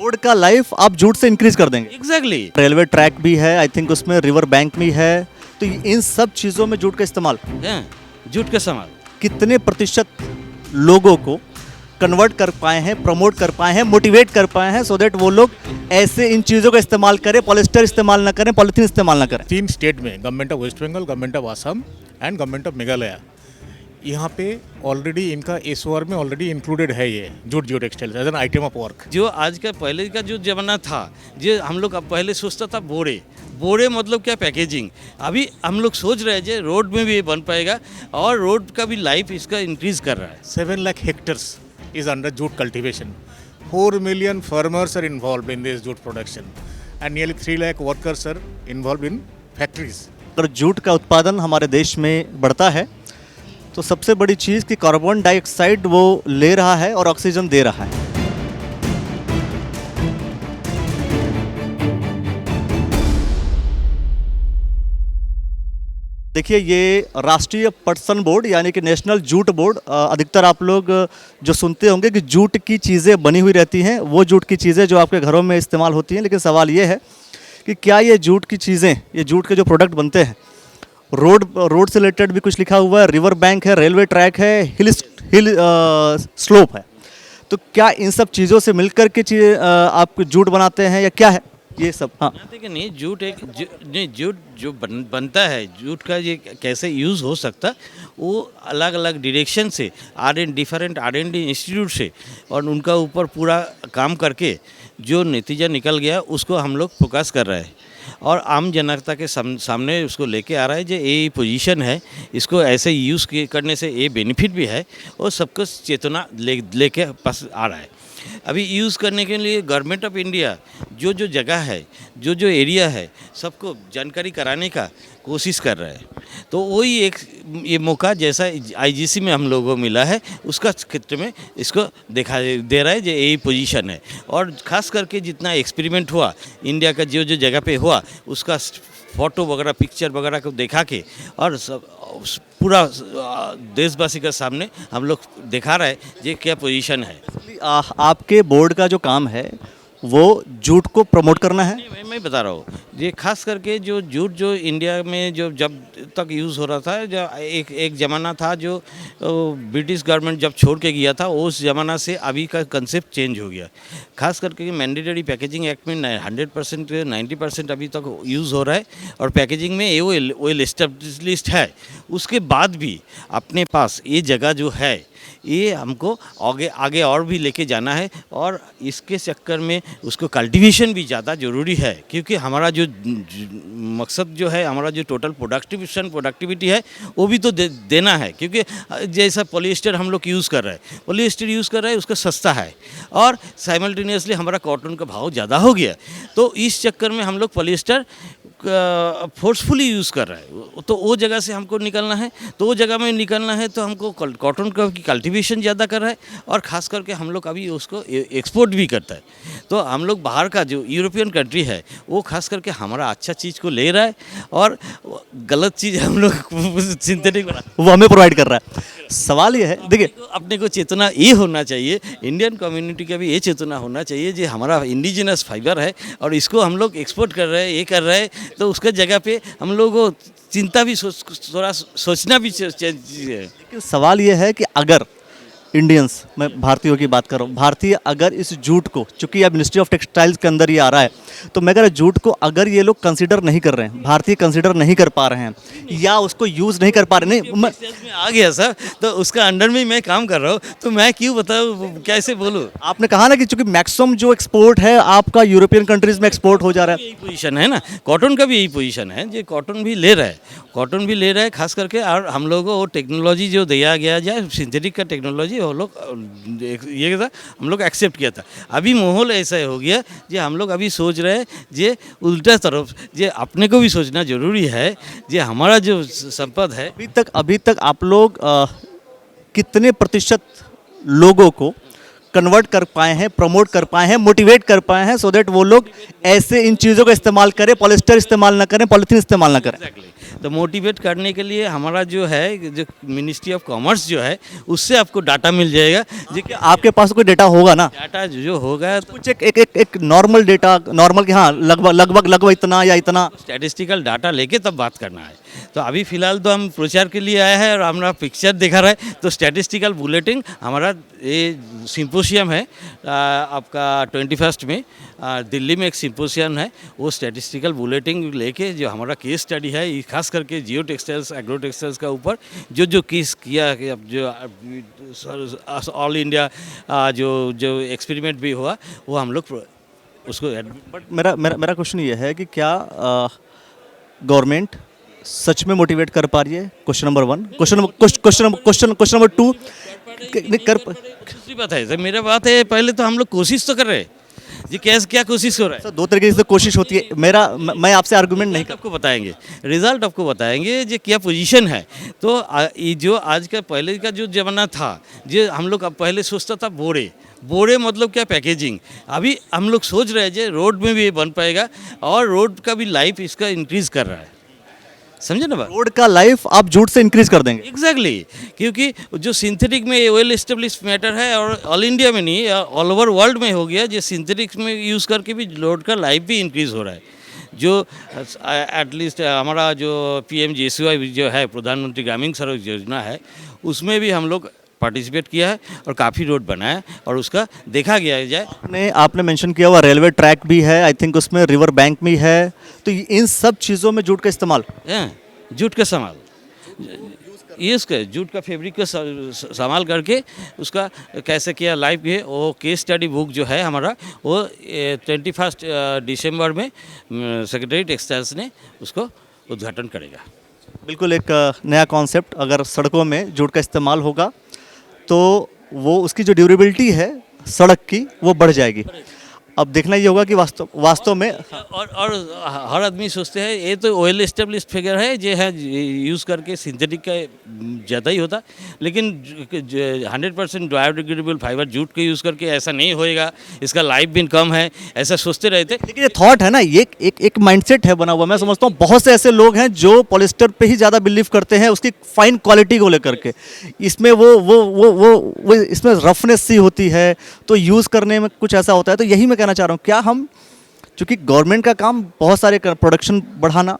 Road का life आप jute से इंक्रीज कर देंगे। एग्जैक्टली। रेलवे ट्रैक भी है, आई थिंक उसमें रिवर बैंक भी है, तो इन सब चीज़ों में जूट का इस्तेमाल जूट का सामान कितने प्रतिशत लोगों को कन्वर्ट कर पाए हैं, प्रमोट कर पाए हैं, मोटिवेट कर पाए हैं, सो दैट वो लोग ऐसे इन चीज़ों का इस्तेमाल करें, पॉलिस्टर इस्तेमाल ना करें, पॉलिथीन इस्तेमाल ना करें। 3 स्टेट में government of West Bengal, government of Assam and government of Meghalaya, यहाँ पे ऑलरेडी इनका एसओआर में ऑलरेडी इंक्लूडेड है ये jute geo textiles as an item of work. जो आज का पहले का जो जमाना था, जो हम लोग अब पहले सोचता था बोरे बोरे मतलब क्या पैकेजिंग, अभी हम लोग सोच रहे हैं जो रोड में भी ये बन पाएगा और रोड का भी लाइफ इसका इंक्रीज कर रहा है। 7 lakh hectares is under jute cultivation. 4 million farmers are involved in this jute production and nearly 3 lakh workers are involved in factories. अगर जूट का उत्पादन हमारे देश में बढ़ता है तो सबसे बड़ी चीज़ कि कार्बन डाइऑक्साइड वो ले रहा है और ऑक्सीजन दे रहा है। देखिए, ये राष्ट्रीय पटसन बोर्ड यानी कि नेशनल जूट बोर्ड, अधिकतर आप लोग जो सुनते होंगे कि जूट की चीज़ें बनी हुई रहती हैं, वो जूट की चीज़ें जो आपके घरों में इस्तेमाल होती हैं, लेकिन सवाल ये है कि क्या ये जूट की चीज़ें, ये जूट के जो प्रोडक्ट बनते हैं, रोड से रिलेटेड भी कुछ लिखा हुआ है, रिवर बैंक है, रेलवे ट्रैक है, हिल स्लोप है, तो क्या इन सब चीज़ों से मिलकर के चीज़ आप जूट बनाते हैं या क्या है ये सब? हाँ, देखिए नहीं, जूट नहीं, जूट जो बनता है, जूट का ये कैसे यूज़ हो सकता है, वो अलग अलग डायरेक्शन से डिफरेंट R&D इंस्टीट्यूट से और उनका ऊपर पूरा काम करके जो नतीजा निकल गया उसको हम लोग फोकस कर रहे हैं और आम जनता के सामने उसको लेके आ रहा है। जो ये पोजीशन है, इसको ऐसे यूज़ करने से ये बेनिफिट भी है और सबको चेतना लेके पास आ रहा है। अभी यूज़ करने के लिए गवर्नमेंट ऑफ इंडिया जो जगह है, जो एरिया है, सबको जानकारी कराने का कोशिश कर रहा है। तो वही एक ये मौका जैसा IGC में हम लोगों को मिला है, उसका क्षेत्र में इसको दिखा दे रहा है जो यही पोजीशन है। और ख़ास करके जितना एक्सपेरिमेंट हुआ इंडिया का जो जगह पे हुआ, उसका फ़ोटो वगैरह, पिक्चर वगैरह को दिखा के और सब पूरा देशवासी के सामने हम लोग दिखा रहे हैं ये क्या पोजीशन है। आपके बोर्ड का जो काम है वो जूट को प्रमोट करना है। मैं बता रहा हूँ, ये खास करके जो जूट जो इंडिया में जो जब तक यूज़ हो रहा था, जो एक ज़माना था जो ब्रिटिश गवर्नमेंट जब छोड़ के गया था, उस ज़माना से अभी का कंसेप्ट चेंज हो गया। खास करके मैंडेटरी पैकेजिंग एक्ट में 100% 90% अभी तक यूज़ हो रहा है और पैकेजिंग में वेल एस्टेब्लिश्ड है। उसके बाद भी अपने पास ये जगह जो है, ये हमको आगे और भी लेके जाना है और इसके चक्कर में उसको कल्टीवेशन भी ज़्यादा ज़रूरी है, क्योंकि हमारा जो मकसद जो है, हमारा जो टोटल प्रोडक्टिविटी है वो भी तो देना है। क्योंकि जैसा पॉलिएस्टर हम लोग यूज़ कर रहे हैं, उसका सस्ता है और साइमल्टेनियसली हमारा कॉटन का भाव ज़्यादा हो गया, तो इस चक्कर में हम लोग पॉलिएस्टर फोर्सफुली यूज़ कर रहा है। तो वो जगह से हमको निकलना है, तो वो जगह में निकलना है तो हमको कॉटन का कल्टीवेशन ज़्यादा कर रहा है और ख़ास करके हम लोग अभी उसको एक्सपोर्ट भी करता है। तो हम लोग बाहर का जो यूरोपियन कंट्री है वो खास करके हमारा अच्छा चीज़ को ले रहा है और गलत चीज़ हम लोग सिंथेटिक बना वो हमें प्रोवाइड कर रहा है। सवाल ये है, देखिए, अपने को चेतना ये होना चाहिए, इंडियन कम्युनिटी का भी ये चेतना होना चाहिए जो हमारा इंडिजिनस फाइबर है और इसको हम लोग एक्सपोर्ट कर रहे हैं, ये कर रहे हैं, तो उसके जगह पे हम लोग को चिंता भी थोड़ा सोचना भी चाहिए। लेकिन सवाल ये है कि अगर इंडियंस, मैं भारतीयों की बात कर रहा हूँ, भारतीय अगर इस जूट को, चूंकि अब मिनिस्ट्री ऑफ टेक्सटाइल्स के अंदर ये आ रहा है, तो मैं कह रहा जूट को अगर ये लोग कंसीडर नहीं कर रहे हैं, भारतीय कंसीडर नहीं कर पा रहे हैं या उसको यूज़ नहीं कर पा रहे, नहीं में आ गया सर, तो उसका अंडर में मैं काम कर रहा हूँ, तो मैं क्यों बताऊँ, कैसे बोलूँ? आपने कहा ना कि चूंकि मैक्सिमम जो एक्सपोर्ट है आपका यूरोपियन कंट्रीज में एक्सपोर्ट हो जा रहा है, यही पोजीशन है ना, कॉटन का भी यही पोजीशन है, जो कॉटन भी ले रहा है खास करके। और हम लोगों को वो टेक्नोलॉजी जो दिया गया जाए, सिंथेटिक का टेक्नोलॉजी वो लोग ये था, हम लोग एक्सेप्ट किया था। अभी माहौल ऐसा हो गया जो हम लोग अभी सोच रहे हैं जे उल्टा तरफ, जे अपने को भी सोचना जरूरी है, जे हमारा जो संपद है। अभी तक आप लोग कितने प्रतिशत लोगों को कन्वर्ट कर पाए हैं, प्रमोट कर पाए हैं, मोटिवेट कर पाए हैं, सो दैट वो लोग ऐसे इन चीज़ों का इस्तेमाल करें, पॉलिस्टर इस्तेमाल ना करें, पॉलिथीन इस्तेमाल ना करें। एग्जैक्टली। तो मोटिवेट करने के लिए हमारा जो है, जो मिनिस्ट्री ऑफ कॉमर्स जो है, उससे आपको डाटा मिल जाएगा। जो कि आपके पास कोई डेटा होगा ना, डाटा जो होगा तो कुछ एक नॉर्मल डेटा, नॉर्मल कि हाँ लगभग इतना या इतना। स्टैटिस्टिकल डाटा लेके तब बात करना है। तो अभी फ़िलहाल तो हम प्रचार के लिए आए हैं और हमारा पिक्चर देखा रहा है। तो स्टैटिस्टिकल बुलेटिन हमारा ये सिंपोजियम है आपका 21 में दिल्ली में एक सिंपोजियम है। वो स्टैटिस्टिकल बुलेटिन लेके जो हमारा केस स्टडी है, ये खास करके जियो टेक्सटाइल्स, एग्रो टेक्सटाइल्स का ऊपर जो केस किया है, अब जो ऑल इंडिया जो एक्सपेरिमेंट भी हुआ, वो हम लोग उसको बट मेरा क्वेश्चन ये है कि क्या गवर्नमेंट सच में मोटिवेट कर पा रही है? Question number 1। क्वेश्चन नंबर 2 कर दूसरी बात है सर, मेरा बात है पहले तो हम लोग कोशिश तो कर रहे हैं जी। कैसे क्या कोशिश हो रहा है सर, दो तरीके से कोशिश होती है। मैं आपसे आर्गुमेंट नहीं आपको बताएंगे, रिजल्ट आपको बताएंगे जो क्या पोजीशन है। तो ये जो आज का पहले का जो ज़माना था, जो हम लोग अब पहले सोचता था बोरे मतलब क्या, पैकेजिंग। अभी हम लोग सोच रहे हैं जो रोड में भी ये बन पाएगा और रोड का भी लाइफ इसका इंक्रीज़ कर रहा है। समझे ना बात? रोड का लाइफ आप जूट से इंक्रीज कर देंगे। एग्जैक्टली क्योंकि जो सिंथेटिक में वेल एस्टेब्लिश मैटर है और ऑल इंडिया में नहीं, ऑल ओवर वर्ल्ड में हो गया, जो सिंथेटिक्स में यूज़ करके भी रोड का लाइफ भी इंक्रीज़ हो रहा है। जो एटलीस्ट हमारा जो PMGSY जो है, प्रधानमंत्री ग्रामीण सड़क योजना है, उसमें भी हम लोग पार्टिसिपेट किया है और काफ़ी रोड बनाया और उसका देखा गया जाए। आपने मेंशन किया हुआ रेलवे ट्रैक भी है, आई थिंक उसमें रिवर बैंक भी है। तो इन सब चीज़ों में जूट का इस्तेमाल, जूट का सामान यूज़ कर, जूट का फैब्रिक का संभाल करके उसका कैसे किया लाइव है। वो केस स्टडी बुक जो है हमारा, वो 21 दिसंबर में सेक्रेटरी टेक्सटाइल्स ने उसको उद्घाटन करेगा। बिल्कुल एक नया कॉन्सेप्ट। अगर सड़कों में जूट का इस्तेमाल होगा तो वो उसकी जो ड्यूरेबिलिटी है सड़क की, वो बढ़ जाएगी। अब देखना ये होगा कि वास्तव में और हर आदमी सोचते हैं ये तो वेल एस्टेब्लिश्ड फिगर है, जो है यूज़ करके सिंथेटिक का ज़्यादा ही होता, लेकिन 100% बायोडिग्रेडेबल फाइबर जूट के यूज़ करके ऐसा नहीं होएगा, इसका लाइफ भी कम है, ऐसा सोचते रहते। लेकिन ये थॉट है ना, ये एक माइंडसेट है बना हुआ। मैं समझता हूँ बहुत से ऐसे लोग हैं जो पॉलिस्टर पे ही ज़्यादा बिलीव करते हैं, उसकी फाइन क्वालिटी को लेकर के। इसमें वो इसमें रफनेस सी होती है, तो यूज़ करने में कुछ ऐसा होता है। तो यही मैं कहना चाह रहा हूँ, क्या हम, चूंकि गवर्नमेंट का काम बहुत सारे प्रोडक्शन बढ़ाना,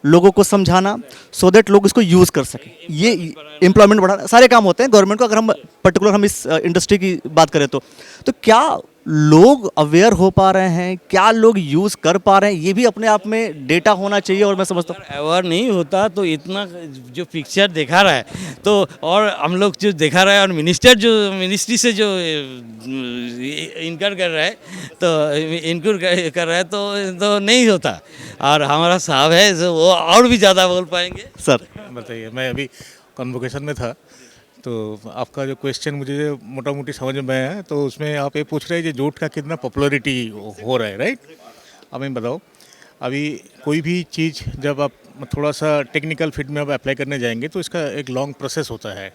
लोगों को समझाना, सो दैट लोग इसको यूज़ कर सकें, ये एम्प्लॉयमेंट बढ़ाना, सारे काम होते हैं गवर्नमेंट को। अगर हम पर्टिकुलर हम इस इंडस्ट्री की बात करें तो क्या लोग अवेयर हो पा रहे हैं, क्या लोग यूज़ कर पा रहे हैं? ये भी अपने आप में डेटा होना चाहिए। और मैं समझता हूँ अवेयर नहीं होता तो इतना जो पिक्चर दिखा रहा है, तो और हम लोग जो दिखा रहा है और मिनिस्ट्री से जो इनकर कर रहा है, तो इनकर कर रहा है तो नहीं होता। और हमारा साहब है जो वो और भी ज़्यादा बोल पाएंगे। सर बताइए, मैं अभी कन्वोकेशन में था, तो आपका जो क्वेश्चन मुझे मोटा मोटी समझ में आया है। तो उसमें आप ये पूछ रहे हैं कि जूट का कितना पॉपुलैरिटी हो रहा है, राइट? अब मैं बताओ, अभी कोई भी चीज़ जब आप थोड़ा सा टेक्निकल फील्ड में आप अप्लाई करने जाएंगे तो इसका एक लॉन्ग प्रोसेस होता है।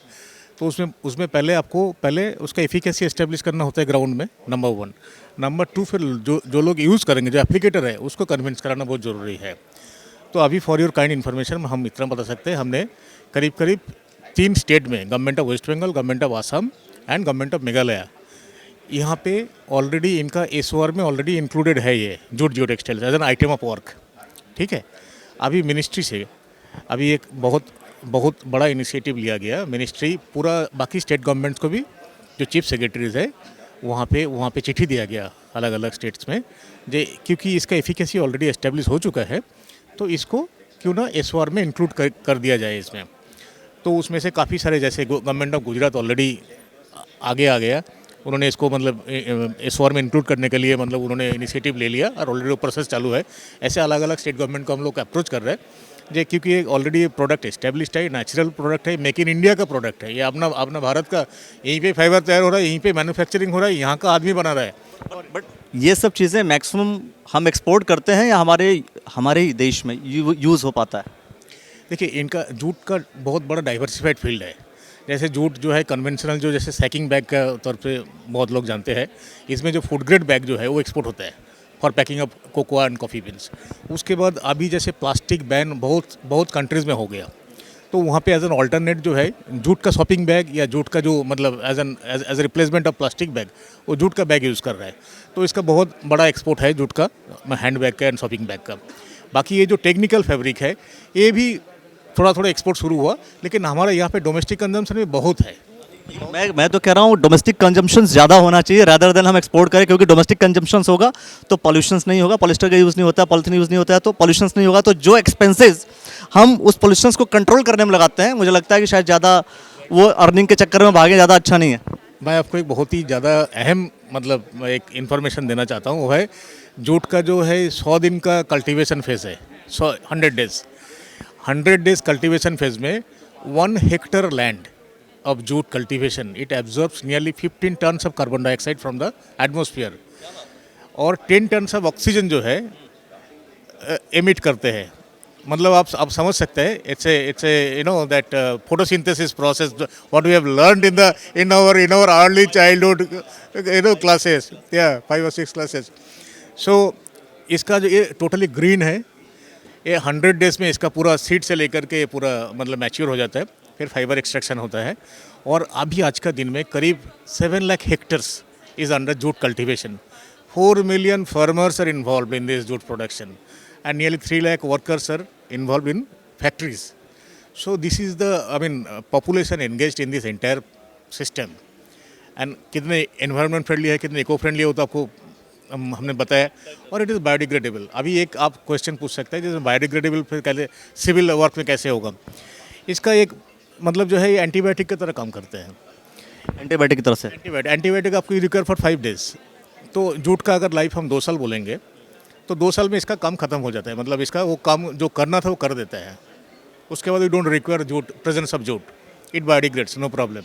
तो उसमें पहले उसका एफिकेसी एस्टेब्लिश करना होता है ग्राउंड में, नंबर 1। नंबर 2, फिर जो लोग यूज़ करेंगे, जो एप्लीकेटर है, उसको कन्विंस कराना बहुत ज़रूरी है। तो अभी फॉर योर काइंड इन्फॉर्मेशन हम इतना बता सकते हैं, हमने करीब 3 स्टेट में, government of West Bengal, government of Assam and government of Meghalaya, यहाँ पे ऑलरेडी इनका SOR में ऑलरेडी इंक्लूडेड है ये jute geo textiles as an item of work. ठीक है, अभी मिनिस्ट्री से अभी एक बहुत बड़ा इनिशिएटिव लिया गया। मिनिस्ट्री पूरा बाकी स्टेट गवर्नमेंट्स को भी, जो चीफ सेक्रेटरीज है, वहाँ पे चिट्ठी दिया गया अलग अलग स्टेट्स में, क्योंकि इसका एफिकेसी ऑलरेडी एस्टेब्लिश हो चुका है, तो इसको क्यों ना SOR में इंक्लूड कर दिया जाए इसमें। तो उसमें से काफ़ी सारे, जैसे गवर्नमेंट ऑफ गुजरात ऑलरेडी आगे आ गया, उन्होंने इसको मतलब SOR में इंक्लूड करने के लिए मतलब उन्होंने इनिशिएटिव ले लिया और ऑलरेडी वो प्रोसेस चालू है। ऐसे अलग अलग स्टेट गवर्नमेंट को हम लोग अप्रोच कर रहे हैं, क्योंकि ये ऑलरेडी प्रोडक्ट एस्टेब्लिश्ड है, नेचुरल प्रोडक्ट है, मेक इन इंडिया का प्रोडक्ट है। ये अपना भारत का, यहीं पे फाइबर तैयार हो रहा है, यहीं पे मैन्युफैक्चरिंग हो रहा है, यहाँ का आदमी बना रहा है। बट ये सब चीज़ें मैक्सिमम हम एक्सपोर्ट करते हैं या हमारे ही देश में यूज़ हो पाता है? देखिए, इनका जूट का बहुत बड़ा डाइवर्सिफाइड फील्ड है। जैसे जूट जो है कन्वेंशनल जो जैसे सैकिंग बैग का तौर पे बहुत लोग जानते हैं, इसमें जो फूड ग्रेड बैग जो है वो एक्सपोर्ट होता है for packing up cocoa and coffee beans. उसके बाद अभी जैसे प्लास्टिक बैन बहुत बहुत कंट्रीज़ में हो गया, तो वहाँ पे एज एन ऑल्टरनेट जो है जूट का शॉपिंग बैग या जूट का जो मतलब as replacement of plastic bag वो जूट का बैग यूज़ कर रहा है। तो इसका बहुत बड़ा एक्सपोर्ट है जूट का, हैंड बैग का एंड शॉपिंग बैग का। बाकी ये जो टेक्निकल फैब्रिक है ये भी थोड़ा थोड़ा एक्सपोर्ट शुरू हुआ, लेकिन हमारे यहाँ पे डोमेस्टिक कंजम्पशन में बहुत है। मैं तो कह रहा हूँ डोमेस्टिक कंजम्पशन ज़्यादा होना चाहिए रादर देन हम एक्सपोर्ट करें, क्योंकि डोमेस्टिक कंजम्पशन होगा तो पॉल्यूशंस नहीं होगा, पॉलिस्टर का यूज़ नहीं होता, पॉलिथीन यूज़ नहीं होता है तो पॉल्यूशंस नहीं होगा। तो जो एक्सपेंसेस हम उस पॉल्यूशंस को कंट्रोल करने में लगाते हैं, मुझे लगता है कि शायद ज़्यादा वो अर्निंग के चक्कर में भागे ज़्यादा अच्छा नहीं है। मैं आपको एक बहुत ही ज़्यादा अहम मतलब एक इन्फॉर्मेशन देना चाहता हूँ, वो है जूट का जो है 100 दिन का कल्टीवेशन फेज़ है, 100 डेज़। 100 डेज़ कल्टीवेशन फेज़ में 1 hectare land of jute cultivation, it absorbs nearly 15 tons of carbon dioxide from the atmosphere और 10 tons of oxygen जो है emit करते हैं। मतलब आप समझ सकते हैं, it's a you know that photosynthesis process what we have learned in our early childhood classes, 5 or 6 classes। so इसका जो ये टोटली ग्रीन है, ये 100 डेज में इसका पूरा सीड से लेकर के पूरा मतलब मैच्योर हो जाता है, फिर फाइबर एक्सट्रैक्शन होता है। और अभी आज का दिन में करीब 7 lakh hectares is under jute cultivation. 4 million farmers are involved in this jute production and nearly 3 lakh workers are involved in factories. So this is the population engaged in this entire system. And कितने environment friendly है, कितने eco friendly है वो तो आपको हमने बताया। और इट इज़ बायोडिग्रेडेबल। अभी एक आप क्वेश्चन पूछ सकते हैं जैसे बायोडिग्रेडेबल फिर कैसे सिविल वर्क में कैसे होगा। इसका एक मतलब जो है ये एंटीबायोटिक की तरह काम करते हैं। एंटीबायोटिक की तरह से एंटीबायोटिक आपको रिक्वायर फॉर 5 डेज। तो जूट का अगर लाइफ हम 2 साल बोलेंगे तो 2 साल में इसका काम खत्म हो जाता है, मतलब इसका वो काम जो करना था वो कर देता है। उसके बाद we don't require jute presence of jute, it biodegrades no problem.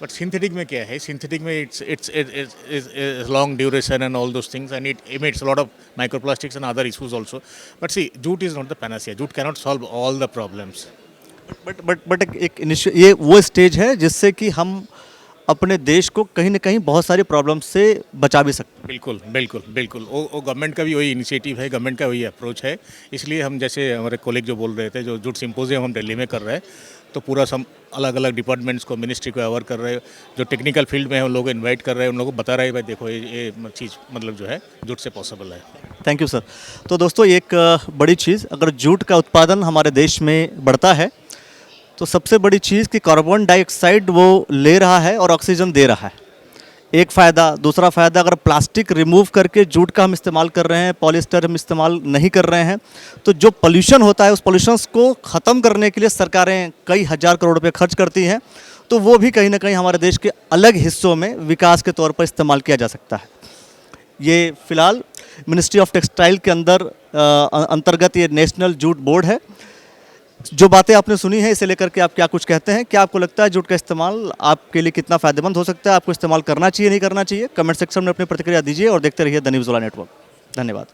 But synthetic में क्या है, सिंथेटिक में it's long duration and all those things and it emits lot of microplastics and other issues also. But see jute is not the panacea, jute cannot solve all the problems. But एक ये वो stage है जिससे कि हम अपने देश को कहीं ना कहीं बहुत सारी प्रॉब्लम से बचा भी सकते हैं। बिल्कुल बिल्कुल बिल्कुल, वो गवर्नमेंट का भी वही इनिशिएटिव है, गवर्नमेंट का वही अप्रोच है। इसलिए हम जैसे हमारे कोलीग जो बोल रहे थे, जो जूट सिंपोजियम हम दिल्ली में कर रहे हैं, तो पूरा सब अलग अलग डिपार्टमेंट्स को, मिनिस्ट्री को अवर कर रहे हैं, जो टेक्निकल फील्ड में है उन लोगों को इन्वाइट कर रहे हैं, उन लोगों को बता रहे हैं भाई देखो ये चीज़ मतलब जो है जूट से पॉसिबल है। Thank you sir. तो दोस्तों एक बड़ी चीज़, अगर जूट का उत्पादन हमारे देश में बढ़ता है तो सबसे बड़ी चीज़ कि कार्बन डाइऑक्साइड वो ले रहा है और ऑक्सीजन दे रहा है, एक फ़ायदा। दूसरा फ़ायदा, अगर प्लास्टिक रिमूव करके जूट का हम इस्तेमाल कर रहे हैं, पॉलिस्टर हम इस्तेमाल नहीं कर रहे हैं, तो जो पोल्यूशन होता है उस पोल्यूशंस को ख़त्म करने के लिए सरकारें कई हज़ार करोड़ रुपए खर्च करती हैं। तो वो भी कहीं ना कहीं हमारे देश के अलग हिस्सों में विकास के तौर पर इस्तेमाल किया जा सकता है। ये फ़िलहाल मिनिस्ट्री ऑफ टेक्सटाइल के अंतर्गत ये नेशनल जूट बोर्ड है। जो बातें आपने सुनी हैं इसे लेकर के आप क्या कुछ कहते हैं? क्या आपको लगता है जूट का इस्तेमाल आपके लिए कितना फ़ायदेमंद हो सकता है? आपको इस्तेमाल करना चाहिए, नहीं करना चाहिए? कमेंट सेक्शन में अपनी प्रतिक्रिया दीजिए और देखते रहिए द न्यूज़ वाला नेटवर्क। धन्यवाद।